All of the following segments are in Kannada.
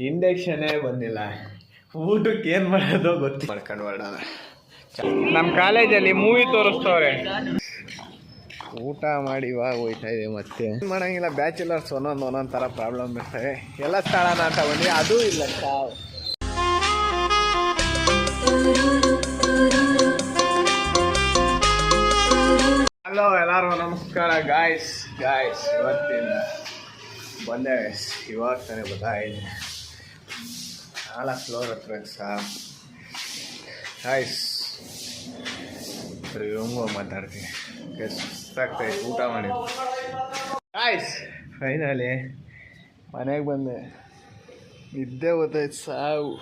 ಇಂಡಕ್ಷನೇ ಬಂದಿಲ್ಲ. ಊಟಕ್ಕೆ ಏನು ಮಾಡೋದು ಗೊತ್ತಿ ಮಾಡ್ಕೊಂಡು ಹೊರಡೋಣ. ನಮ್ಮ ಕಾಲೇಜಲ್ಲಿ ಮೂವಿ ತೋರಿಸ್ತವ್ರೆ. ಊಟ ಮಾಡಿ ಇವಾಗ ಹೋಯ್ತಾ ಇದೆ. ಮತ್ತೆ ಮಾಡಂಗಿಲ್ಲ, ಬ್ಯಾಚುಲರ್ಸ್ ಒಂದೊಂದು ಥರ ಪ್ರಾಬ್ಲಮ್ ಇರ್ತವೆ. ಎಲ್ಲ ಸ್ಥಳನ ಅಂತ ಬಂದು ಅದೂ ಇಲ್ಲ. ಹಲೋ ಎಲ್ಲರೂ ನಮಸ್ಕಾರ ಗಾಯ್ಸ್. ಇವತ್ತಿನ ಬಂದೆ ಇವಾಗ ತಾನೇ ಗೊತ್ತಾಗಿದೆ 4 ಫ್ಲೋರ್ ಹತ್ರ ಗಾಯ್ಸ್. ಸರಿ ರೂಮ್ಗೆ ಮಾತಾಡ್ತೀನಿ. ಸುಸ್ತಾಗ್ತಾಯಿತ್ತು ಊಟ ಮಾಡಿ ಗಾಯ್ಸ್. ಫೈನಲಿ ಮನೆಗೆ ಬಂದೆ. ನಿದ್ದೆ ಗೊತ್ತಾಯ್ತು ಸಾವು.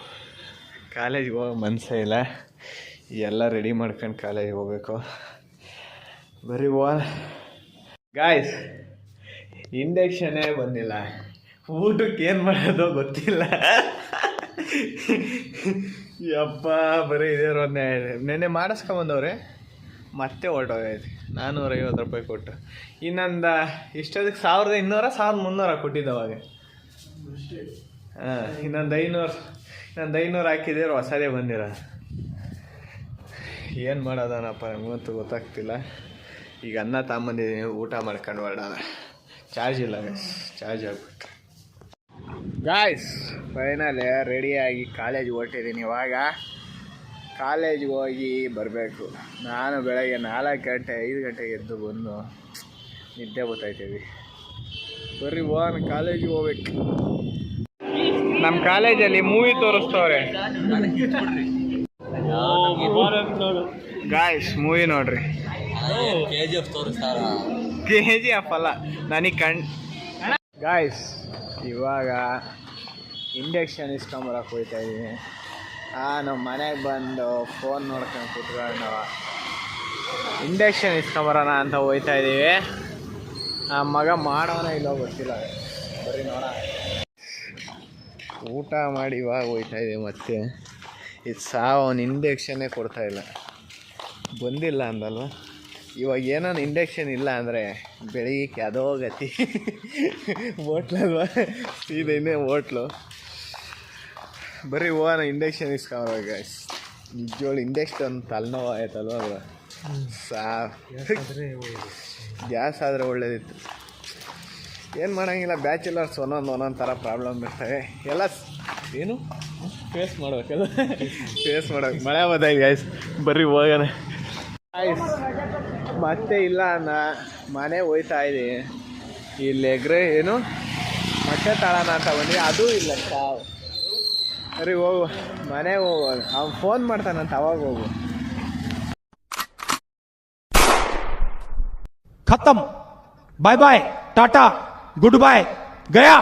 ಕಾಲೇಜಿಗೆ ಹೋಗೋ ಮನಸ್ಸೇ ಇಲ್ಲ. ಎಲ್ಲ ರೆಡಿ ಮಾಡ್ಕೊಂಡು ಕಾಲೇಜಿಗೆ ಹೋಗ್ಬೇಕು. ಬರೀ ಗಾಯ್ಸ್ ಇಂಡಕ್ಷನೇ ಬಂದಿಲ್ಲ. ಊಟಕ್ಕೆ ಏನು ಮಾಡೋದು ಗೊತ್ತಿಲ್ಲ. ಯಪ್ಪ ಬರೀ ಇದೇ ನೆನ್ನೆ ಮಾಡಿಸ್ಕೊಂಬಂದವ್ರೆ. ಮತ್ತೆ ಹೊರಟೋಗೈತಿ. 450 ರೂಪಾಯಿ ಕೊಟ್ಟು. ಇನ್ನೊಂದು ಇಷ್ಟೊದಕ್ಕೆ 1200 1300 ಕೊಟ್ಟಿದ್ದವಾಗ. ಹಾಂ, ಇನ್ನೊಂದು 500 ಹಾಕಿದ್ರೆ ಹೊಸದೇ ಬಂದಿರ. ಏನು ಮಾಡೋದನಪ್ಪ ನಮಗಂತೂ ಗೊತ್ತಾಗ್ತಿಲ್ಲ. ಈಗ ಅನ್ನ ತಗೊಂಬಂದಿದ್ದೀನಿ, ಊಟ ಮಾಡ್ಕೊಂಡು ಹೊರಡೋಣ. ಚಾರ್ಜ್ ಇಲ್ಲ ಗಾಯ್ಸ್, ಚಾರ್ಜ್ ಆಗ್ಬಿಟ್ಟು ಗಾಯ್ಸ್. ಫೈನಲಿ ರೆಡಿಯಾಗಿ ಕಾಲೇಜಿಗೆ ಹೊರಟಿದ್ದೀನಿ. ಇವಾಗ ಕಾಲೇಜಿಗೆ ಹೋಗಿ ಬರಬೇಕು. ನಾನು ಬೆಳಗ್ಗೆ 4 ಗಂಟೆ 5 ಗಂಟೆಗೆ ಎದ್ದು ಬಂದು ನಿದ್ದೆ ಗೊತ್ತಾಯ್ತೀವಿ. ಬರ್ರಿ ಕಾಲೇಜಿಗೆ ಹೋಗ್ಬೇಕು. ನಮ್ಮ ಕಾಲೇಜಲ್ಲಿ ಮೂವಿ ತೋರಿಸ್ತವ್ರೆ ಗಾಯ್ಸ್. ಮೂವಿ ನೋಡ್ರಿ. KGF ಅಲ್ಲ, ನನಗೆ ಗಾಯ್ಸ್. ಇವಾಗ ಇಂಡಕ್ಷನ್ ಇಸ್ಕೊಂಬರಕ್ಕೆ ಹೋಗ್ತಾ ಇದ್ದೀನಿ. ನಮ್ಮ ಮನೆಗೆ ಬಂದು ಫೋನ್ ನೋಡ್ಕೊಂಡು ಕೂತ್ಕೊಂಡು ಇಂಡಕ್ಷನ್ ಇಸ್ಕೊಂಬರೋಣ ಅಂತ ಹೋಗ್ತಾ ಇದ್ದೀವಿ. ಆ ಮಗ ಮಾಡೋಣ ಇಲ್ಲೋ ಗೊತ್ತಿಲ್ಲ. ಬರೀ ನೋಡೋಣ. ಊಟ ಮಾಡಿ ಇವಾಗ ಹೋಗ್ತಾ ಇದ್ದೀವಿ. ಮತ್ತೆ ಇದು ಅವನು ಇಂಡಕ್ಷನ್ನೇ ಕೊಡ್ತಾಯಿಲ್ಲ. ಬಂದಿಲ್ಲ ಅಂದಲ್ವ. ಇವಾಗ ಏನಾನು ಇಂಡಕ್ಷನ್ ಇಲ್ಲ ಅಂದರೆ ಬೆಳಿಗ್ಗೆ ಅದೋ ಗತಿ. ಹೋಟ್ಲಲ್ವ, ಇನ್ನೇ ಹೋಟ್ಲು. ಬರೀ ಇಂಡಕ್ಷನ್ ಇಸ್ಕೊಂಬ ಗಾಯ್ಸ್. ನಿಜವಾಗ್ಲು ಇಂಡಕ್ಷನ್ ತಲೆನೋವು ಆಯ್ತಲ್ವ. ಗ್ಯಾಸ್ ಆದರೆ ಒಳ್ಳೇದಿತ್ತು. ಏನು ಮಾಡೋಂಗಿಲ್ಲ, ಬ್ಯಾಚುಲರ್ಸ್ ಒಂದೊಂದು ಥರ ಪ್ರಾಬ್ಲಮ್ ಇರ್ತವೆ. ಎಲ್ಲ ಏನು ಫೇಸ್ ಮಾಡ್ಬೇಕಲ್ಲ, ಫೇಸ್ ಮಾಡೋಕೆ. ಮಳೆ ಬಂದಾಯ್ತು ಗಾಯ್ಸ್. ಬರ್ರಿ ಹೋಗೋಣ ಗಾಯ್ಸ್. ಮತ್ತೆ ಇಲ್ಲ ಮನೆ ಹೋಯ್ತಾ ಇದ್ದೀನಿ. ಇಲ್ಲಿ ಏನು ಮೊಟ್ಟೆ ತಾಳೋಣ ಅಂತ ಬಂದ್ವಿ, ಅದೂ ಇಲ್ಲ. ಸರಿ ಹೋಗು, ಮನೆಗೆ ಹೋಗು. ಅವ್ನು ಫೋನ್ ಮಾಡ್ತಾನಂತ, ಅವಾಗ ಹೋಗು. खत्म, bye bye, tata, good bye, गया.